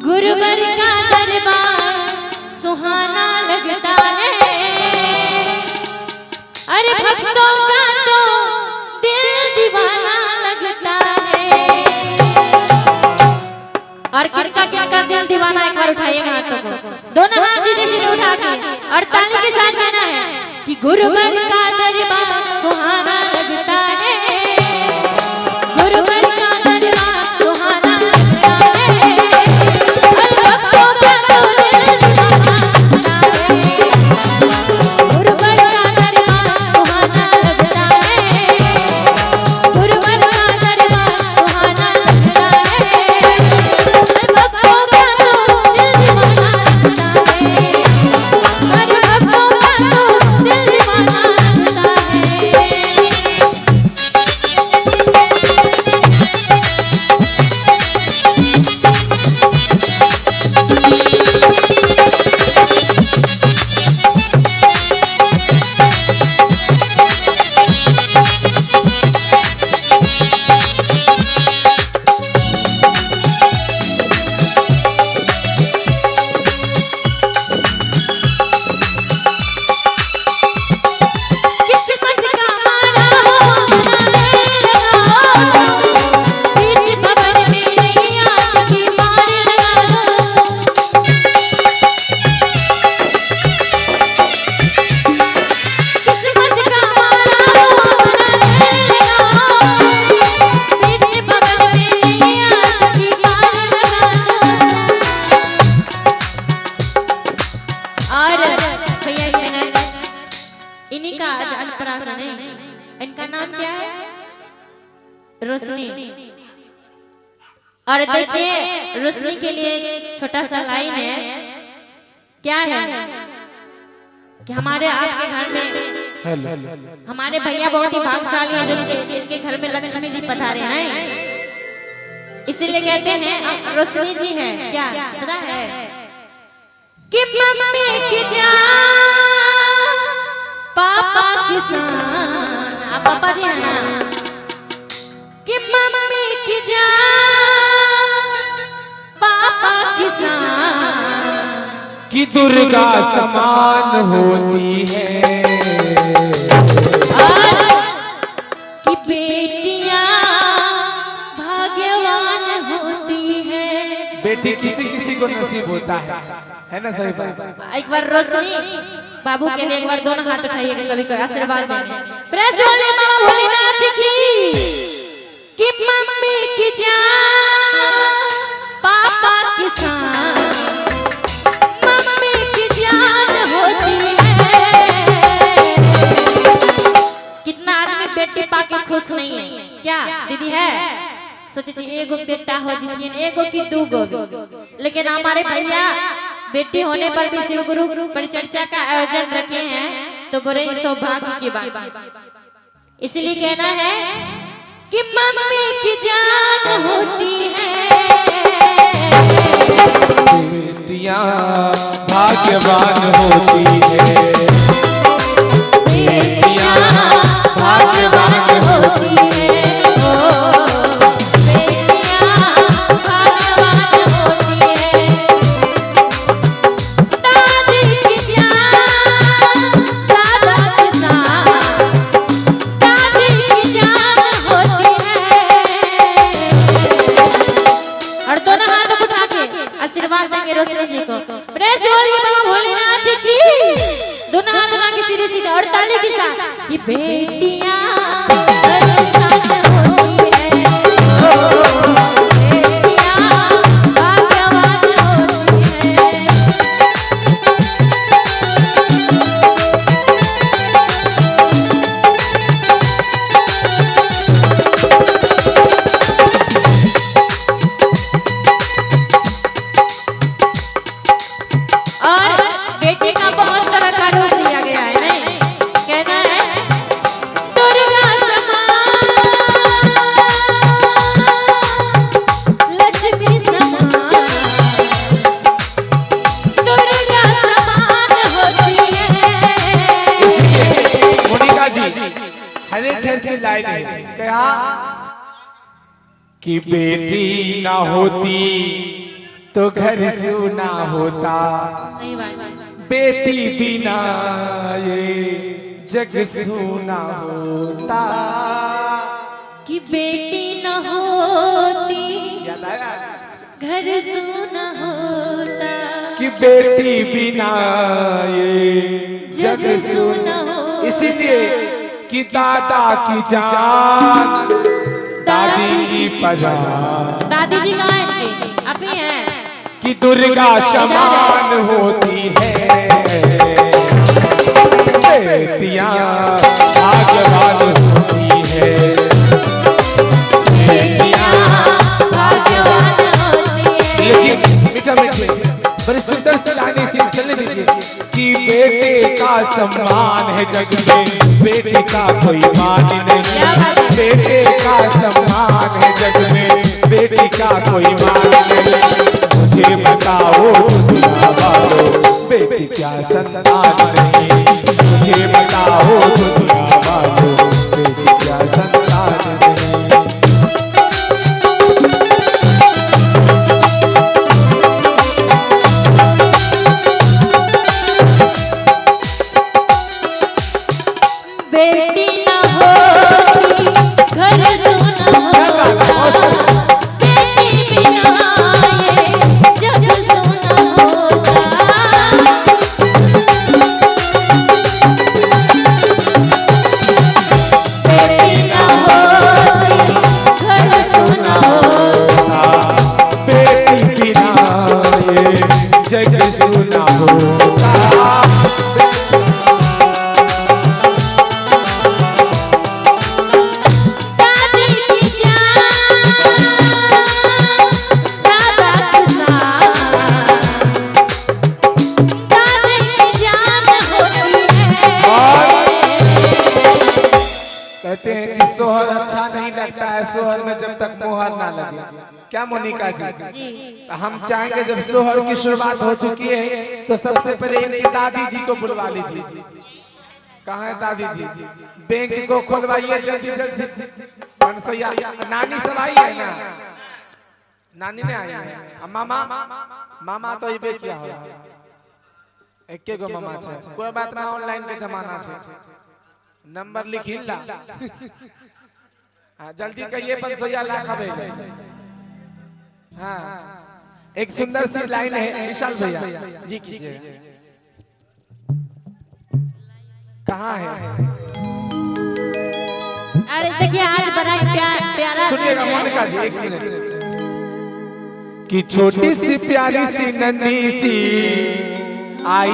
गुरुवर का दरबार सुहाना लगता है, अरे भक्तों का तो दिल दीवाना लगता है। और किसका क्या कर दिल दीवाना, एक बार उठाइएगा हाथों को, दोनों हाथ सीधे सीधे उठा के और ताली के साथ कहना है कि गुरुवर का दरबार सुहाना लगता है, गुरुवर का दरबार सुहाना लगता है, भक्तों का तो दिल दीवाना लगता है, गुरुवर का दरबार सुहाना लगता है, गुरुवर का दरबार सुहाना लगता है, भक्तों का तो दिल दीवाना लगता है, अरे भक्तों का तो दिल दीवाना लगता है। किस्मत का मारा हो बनाने लगा, बीच बबन में नैया की पार लगा लो। किस्मत का मारा हो बनाने लगा, बीच बबन में नैया की पार लगा लो। और भैया इन्हीं का आज अन्नप्राशन है। इनका नाम क्या है? रोशनी। और देखिए रोशनी के लिए एक छोटा सा लाइन है, क्या है कि हमारे आपके घर में हमारे भैया बहुत ही भाग्यशाली हैं, जो इनके घर में लक्ष्मी जी पधारे हैं, इसीलिए कहते हैं रोशनी जी हैं। क्या पता है कि मम्मी की जान पापा किसान, आप पापा जी हैं ना, कि मम्मी की जान पापा किसान, कि दुर्गा समान होती है, और कि बेटियां भाग्यवान होती है। बेटी किसी किसी को नसीब होता है ना सभी बात। एक बार रोशनी बाबू के लिए एक बार दोनों हाथ उठाइएगा, सभी को आशीर्वाद देंगे। प्रेस वाले मामा भोलेनाथ की, कि मम्मी की जान पापा किसान, मम्मी की जान होती है। कितना आदमी बेटी पाके खुश नहीं है, क्या दीदी है? सोचे एगो बेटा हो जितिए, एगो की दूगो, लेकिन हमारे भैया बेटी होने पर भी शिव गुरु परिचर्चा का आयोजन रखे हैं, तो बड़े सौभाग्य की बात। इसलिए कहना है कि मम्मी की जान होती है, बेटियां भाग्यवान होती है, बेटियां भाग्यवान होती है, आशीर्वाद देंगे रोशनी जी को। प्रेस बोलिए बाबा भोलेनाथ की, दोनों हाथ उठा के सीधे सीधे और ताली के साथ कि बेटियां होती है, बेटियां भाग्यवान होती है। और बेटे का बहुत तरह का रूप दिया गया है, नहीं कहना है दुर्गा समान, लक्ष्मी समान, दुर्गा समान होती है। मोनिका जी हर एक घर की लाइन है, क्या कि बेटी ना होती तो घर सूना होता, सही बात। बेटी बिना ये जग सूना होता। कि बेटी न होती याद आया? घर सूना होता, कि बेटी बिना ये जग सूना होता। इसीलिए कि दादा की जान दादी की परान, दादी जी कहाँ हैं? अभी हैं कि दुर्गा समान होती है बेटियां भाग्यवान होती है, बेटियां भाग्यवान होती है। लेकिन मीठा मीठे बड़ी सुंदर सी गाने से चलने दीजिए कि बेटे का सम्मान है जग में, बेटे का कोई मान नहीं। बेटे का सम्मान है जग में, बेटी का कोई मान नहीं। मुझे बताओ दुनिया वालों, बेटी क्या संतान नहीं। मुझे बताओ दुनिया वालों, बेटी क्या संतान नहीं। बेटी न होती घर सूना होता, बेटी बिना ये जग सूना होता। बेटी न होती घर सूना होता, बेटी बिना ये जग सूना होता। कहते हैं कि सोहर अच्छा नहीं लगता है सोहर में जब तक मोहर ना लगे। क्या मोनिका जी? हम चाहेंगे जब सोहर की शुरुआत हो चुकी है तो सबसे पहले इनकी दादी जी को बुलवा लीजिए। कहाँ है दादी जी? बैंक को खोलवाइए जल्दी जल्दी। मनसोया नानी सब आई है ना? नानी ने आई है। मामा मामा तो ये क्या हो एक गो मामा छे, कोई बात ना, ऑनलाइन के जमाना छे। नंबर लिखी ला जल्दी कहिए 500 लाख अबे। हाँ एक सुंदर सी लाइन है विशाल भैया जी कीजिए। कहाँ है? अरे देखिए आज बड़ा प्यारा सुनिएगा मोनिका जी एक मिनट। कि छोटी सी प्यारी सी नन्ही सी आई